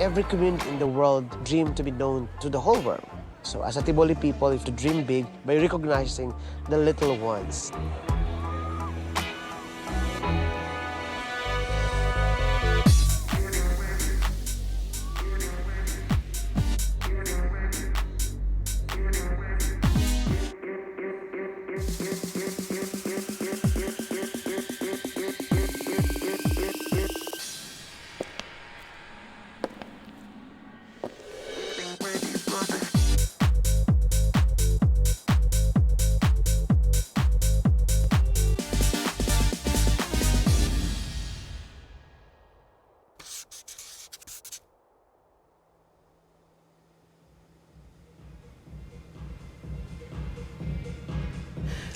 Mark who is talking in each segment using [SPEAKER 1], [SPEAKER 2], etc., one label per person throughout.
[SPEAKER 1] every community in the world dream to be known to the whole world. So as a Tboli people, you have to dream big by recognizing the little ones.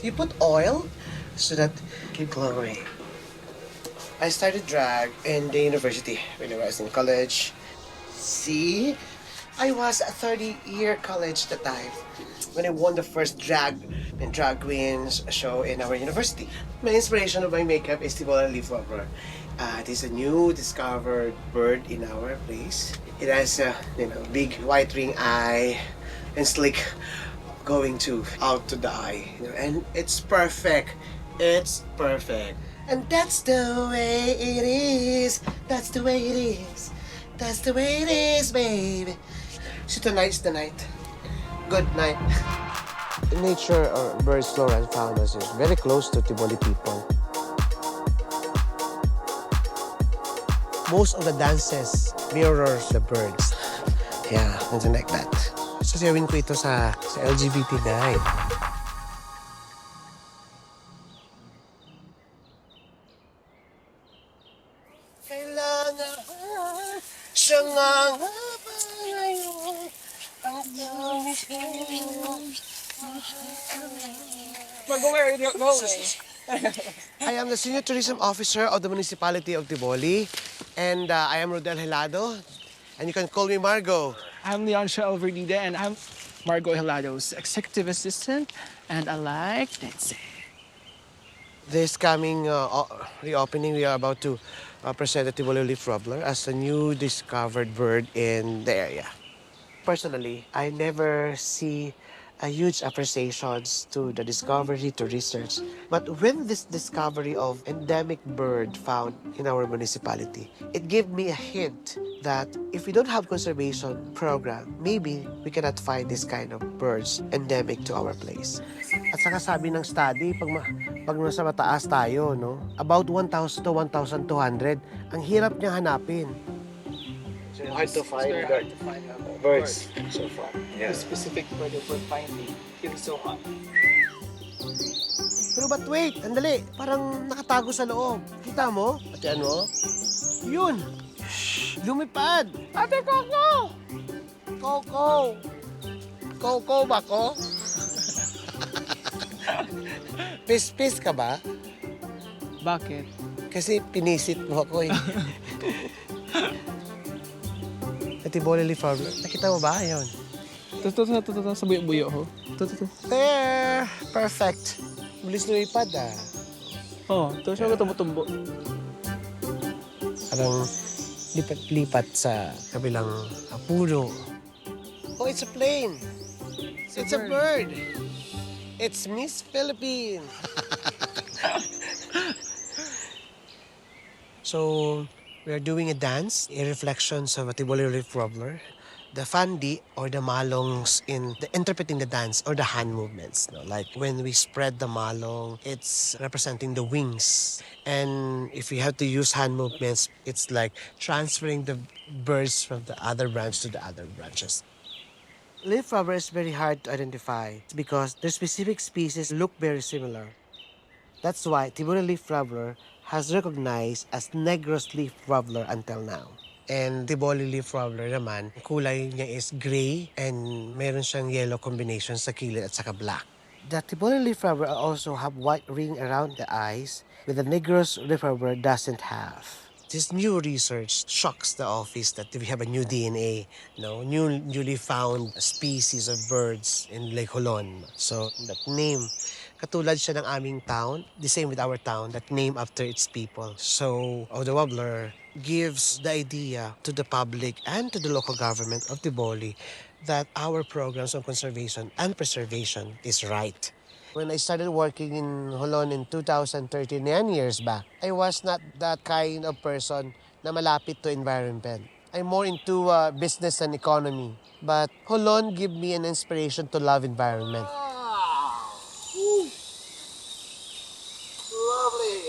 [SPEAKER 1] You put oil so that it keep glowing. I started drag in the university when I was in college. See? I was a 30-year college at the time when I won the first drag and drag queens show in our university. My inspiration of my makeup is Tboli leaf warbler. It is a new discovered bird in our place. It has a big white ring eye and slick going out to the eye, and it's perfect. It's perfect. And that's the way it is. That's the way it is. That's the way it is, baby. So tonight's the night. Good night. Nature or birds, flora, and fauna is very close to Tboli people. Most of the dances mirrors the birds. Yeah, something like that. Sasawin ko ito sa LGBT night. Kailangan siyang ngayon ang
[SPEAKER 2] Margaux, where are you going?
[SPEAKER 1] I am the Senior Tourism Officer of the Municipality of Tboli, and I am Rodel Hilado, and you can call me Margaux.
[SPEAKER 2] I'm Leoncio Alverdida, and I'm Margaux Hilado's executive assistant, and I like dancing.
[SPEAKER 1] This coming reopening, we are about to present the Tboli leaf warbler as a new discovered bird in the area. Personally, I never see a huge appreciations to the discovery, to research. But with this discovery of endemic bird found in our municipality, it gave me a hint that if we don't have conservation program, maybe we cannot find this kind of birds endemic to our place. At saka sabi ng study, pag nasa mataas tayo, about 1,000 to 1,200, ang hirap niya hanapin. So hard to find birds so far.
[SPEAKER 2] The specific bird that we're finding is so hot.
[SPEAKER 1] Pero but wait, andali. Parang nakatago sa loob. Kita mo? Ate ano? Yun! Shhh! Lumipad!
[SPEAKER 2] Ate Coco!
[SPEAKER 1] Coco! Coco ba ko? Pis-pis ka ba?
[SPEAKER 2] Bakit?
[SPEAKER 1] Kasi pinisit mo ako eh. Tboli leaf warbler. Nakita mo ba? Ayun.
[SPEAKER 2] Ito, sa buyo-buyo ho. Ito.
[SPEAKER 1] There! Perfect. Bilis lumipad ah.
[SPEAKER 2] Oh, ito siya tumbo-tumbo.
[SPEAKER 1] Parang lipat-lipat sa kabilang puno. Oh, it's a plane. It's a bird. It's Miss Philippine. So, we are doing a dance in reflections of a Tboli leaf warbler. The fandi or the malongs in interpreting the dance or the hand movements. Like when we spread the malong, it's representing the wings. And if we have to use hand movements, it's like transferring the birds from the other branch to the other branches. Leaf warbler is very hard to identify because their specific species look very similar. That's why Tboli leaf warbler has recognized as Negros leaf warbler until now. And Tboli leaf warbler naman, kulay niya is gray and meron siyang yellow combination sa kilid at saka black. The Tboli leaf warbler also have white ring around the eyes, with the Negros leaf warbler doesn't have. This new research shocks the office that we have a new DNA, newly found species of birds in Lake Holon. So that name Katulad siya ng aming town, the same with our town that named after its people. So, the warbler gives the idea to the public and to the local government of Tboli that our programs on conservation and preservation is right. When I started working in Holon in 2013, 9 years back, I was not that kind of person na malapit to environment. I'm more into business and economy. But Holon gave me an inspiration to love environment. Lovely.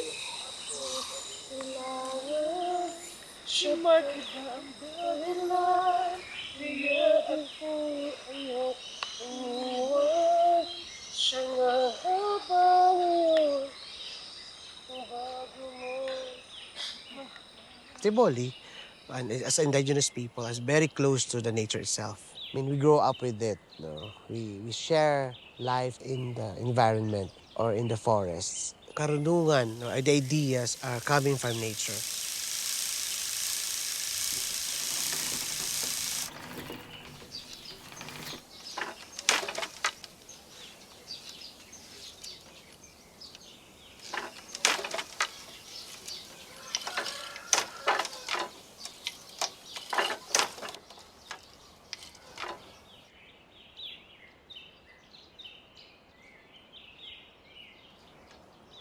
[SPEAKER 1] Tboli, and as indigenous people, is very close to the nature itself. I mean, we grow up with it. No? We share life in the environment or in the forests. Karunungan, no, the ideas are coming from nature.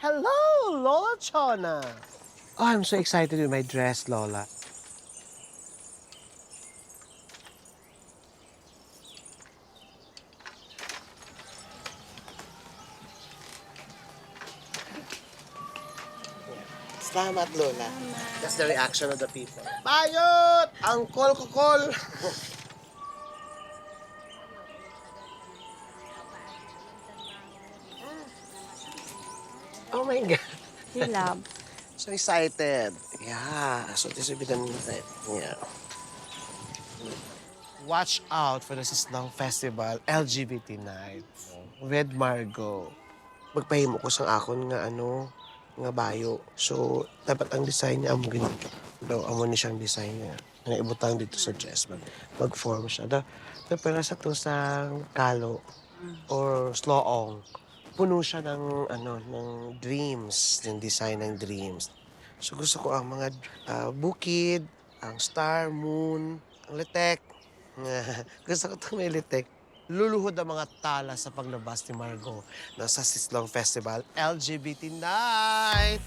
[SPEAKER 1] Hello, Lola Chona. Oh, I'm so excited with my dress, Lola. Salamat, Lola. That's the reaction of the people. Bayot! Ang kol-kol! Oh my God.
[SPEAKER 3] Hilab.
[SPEAKER 1] So excited. Yeah, so this will be the night. Yeah. Watch out for the Sislong Festival LGBT night with Margaux. Magpahimo ko sa akon nga nga bayo. So, dapat ang design niya amo ganito. Daw amo ni siyang design niya. Nga ibutang dito sa dress mag-form siya. Pero sa to sa kalo or sloong. Puno siya ng ng dreams, ng design ng dreams. So gusto ko ang mga bukid, ang star, moon, ang litek. Gusto ko itong may litek. Luluhod ang mga tala sa paglabas ni Margaux sa Sislong Festival LGBT Night.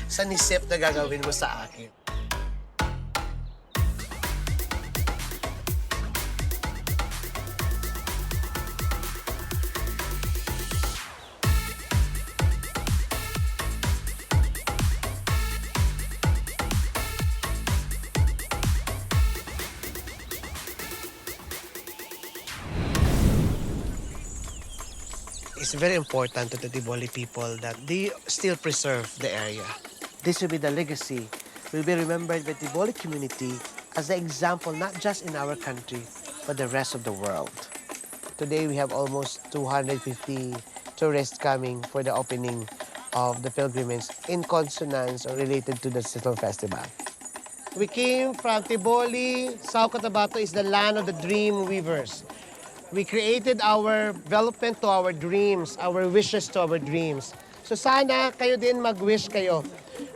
[SPEAKER 1] Sa nisip na gagawin mo sa akin. It's very important to the Tboli people that they still preserve the area. This will be the legacy. Will be remembered by the Tboli community as the example not just in our country, but the rest of the world. Today we have almost 250 tourists coming for the opening of the pilgrimage in consonance or related to the Sislong Festival. We came from Tboli. South Cotabato is the land of the dream weavers. We created our development to our dreams, our wishes to our dreams. So sana kayo din mag-wish kayo.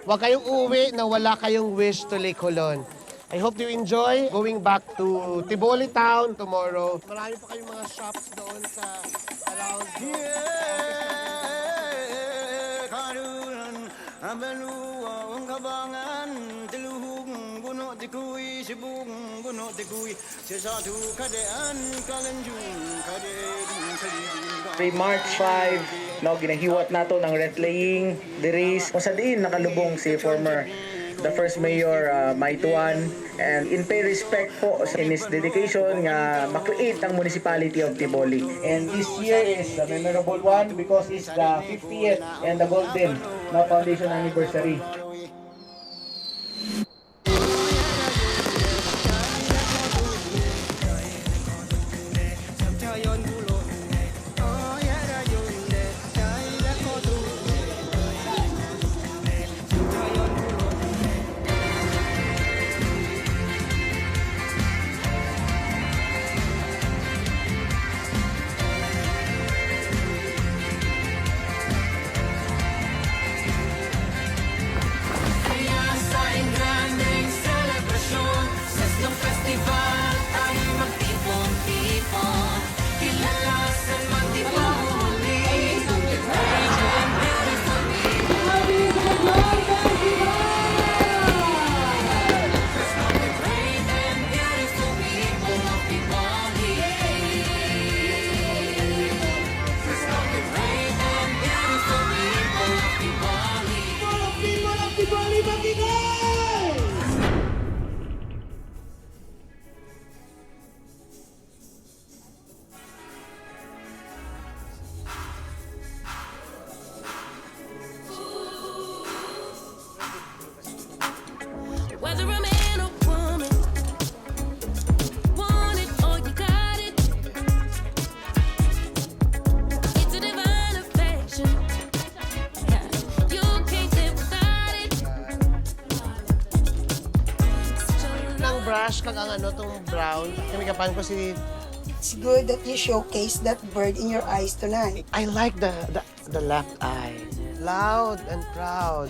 [SPEAKER 1] Huwag kayong uwi na wala kayong wish to Lake Holon. I hope you enjoy going back to Tboli town tomorrow. Marami pa kayong mga shops doon sa around.
[SPEAKER 4] May March 5, no, ginahiwat nato ng retlaying, diris, kung sa diin nakalubong si former the first mayor Maituan, and in pay respect po in his dedication nga makreate ang municipality of Tboli. And this year is the memorable one because it's the 50th and the golden foundation anniversary.
[SPEAKER 1] harsh kag ang ano tong brown. Kami kapan ko si
[SPEAKER 3] It's good that you showcase that bird in your eyes tonight.
[SPEAKER 1] I like the left eye. Loud and proud.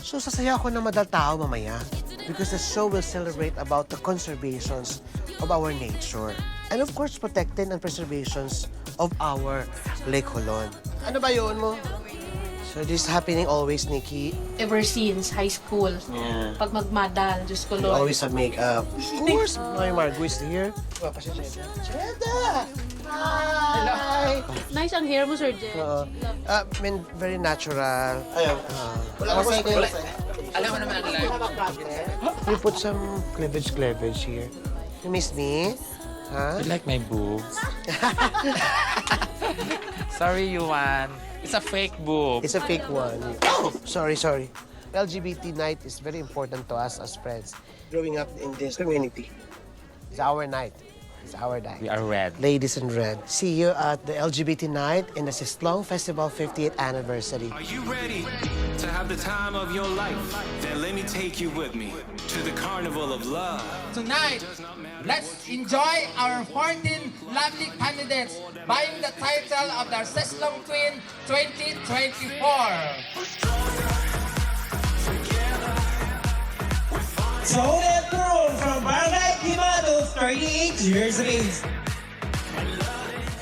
[SPEAKER 1] So sasaya ako na madaltao mamaya because the show will celebrate about the conservations of our nature. And of course, protecting and preservations of our Lake Holon. Ano ba yun mo? So this is happening always, Nikki.
[SPEAKER 5] Ever since high school.
[SPEAKER 1] Yeah.
[SPEAKER 5] Pag magmadal, Diyos ko
[SPEAKER 1] You
[SPEAKER 5] Lord.
[SPEAKER 1] always have makeup. Of course, my Margaux is here. Jeda! Hi!
[SPEAKER 5] Nice ang hair mo, Sir Jen.
[SPEAKER 1] I mean, very natural. Ayaw.
[SPEAKER 2] Alam mo naman ang live.
[SPEAKER 1] You put some cleavage here. You miss me? Huh?
[SPEAKER 6] You like my boobs? Sorry, Yuan. It's a fake boob.
[SPEAKER 1] It's a fake one. Oh, sorry. LGBT night is very important to us as friends. Growing up in this community. It's our night. It's our night.
[SPEAKER 6] We are red.
[SPEAKER 1] Ladies in red. See you at the LGBT night in the Sislong Festival 50th anniversary.
[SPEAKER 7] Are you ready to have the time of your life? Then let me take you with me to the carnival of love.
[SPEAKER 8] Tonight, let's enjoy our 14 lovely candidates buying the title of the Sislong Queen 2024. Rodel Hilado from Rodel Hilado, 38 years of age.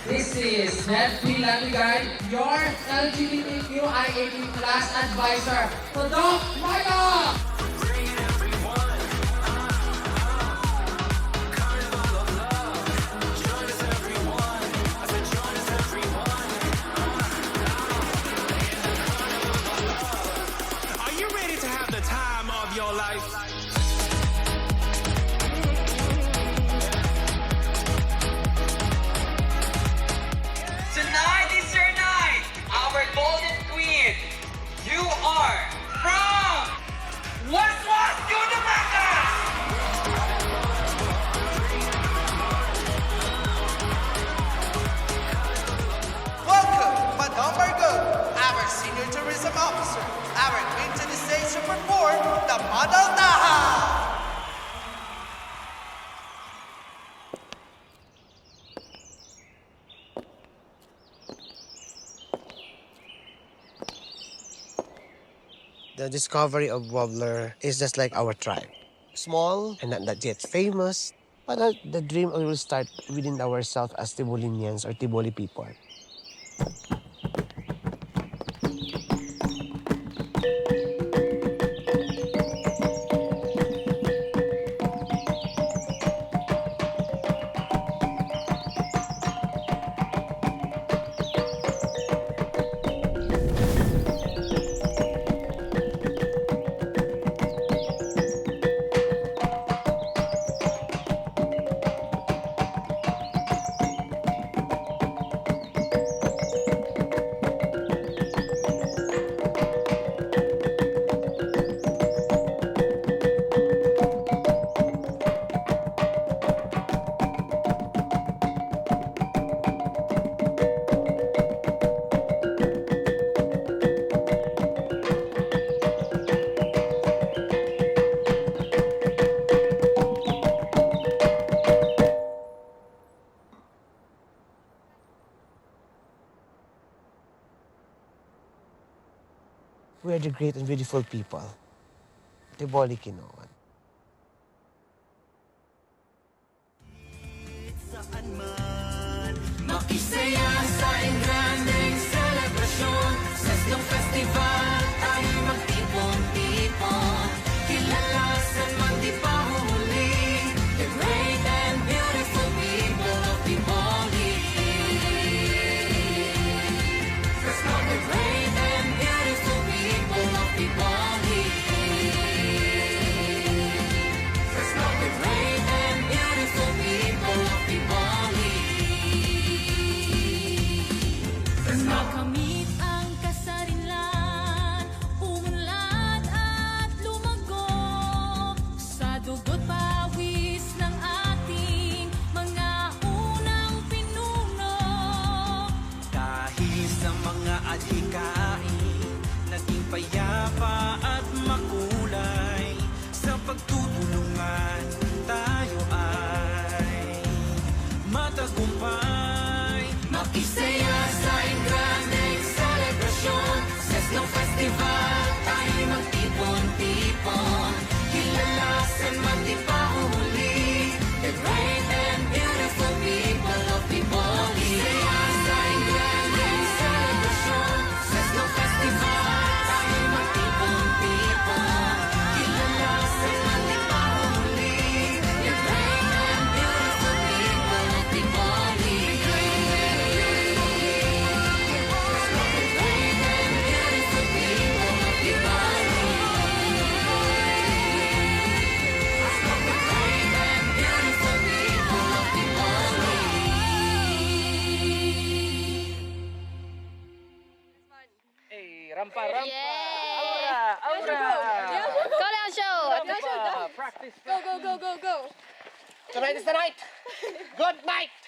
[SPEAKER 8] This is Happy Lucky Guide, your LGBTQIA+ advisor, Rodel Hilado.
[SPEAKER 7] Are you ready to have the time of your life?
[SPEAKER 8] Tonight is your night, our golden queen. You are from Waswas Yunamaka.
[SPEAKER 9] Welcome, Madame Margaux, our senior tourism officer. Our queen to the stage to perform the Model Taha.
[SPEAKER 1] The discovery of warbler is just like our tribe. Small and not yet famous, but the dream will start within ourselves as Tbolinians or Tboli people. We are the great and beautiful people. Tboli Kinoan.
[SPEAKER 8] Makisaya sa engrandeng selebrasyon. Sislong Festival, tayo magtipon-tipon. Kilala sa di pa huli. The great and beautiful people of Tboli. Sislong, the great and beautiful people of Tboli. Sislong, the great and beautiful people of Tboli.
[SPEAKER 10] Snow Festival, tayo magtipon-tipon. Kilala sa magtipahuli. The great and beautiful people of Tboli. Masayang grand celebration. Sa Snow Festival, tayo magtipon-tipon. Kilala sa magtipahuli. The great and beautiful people of Tboli.
[SPEAKER 6] Hey, rampa, rampa. Aura, aura.
[SPEAKER 11] Go down, show.
[SPEAKER 6] Rampa. Practice.
[SPEAKER 11] Go.
[SPEAKER 8] Tonight is the night. Good night.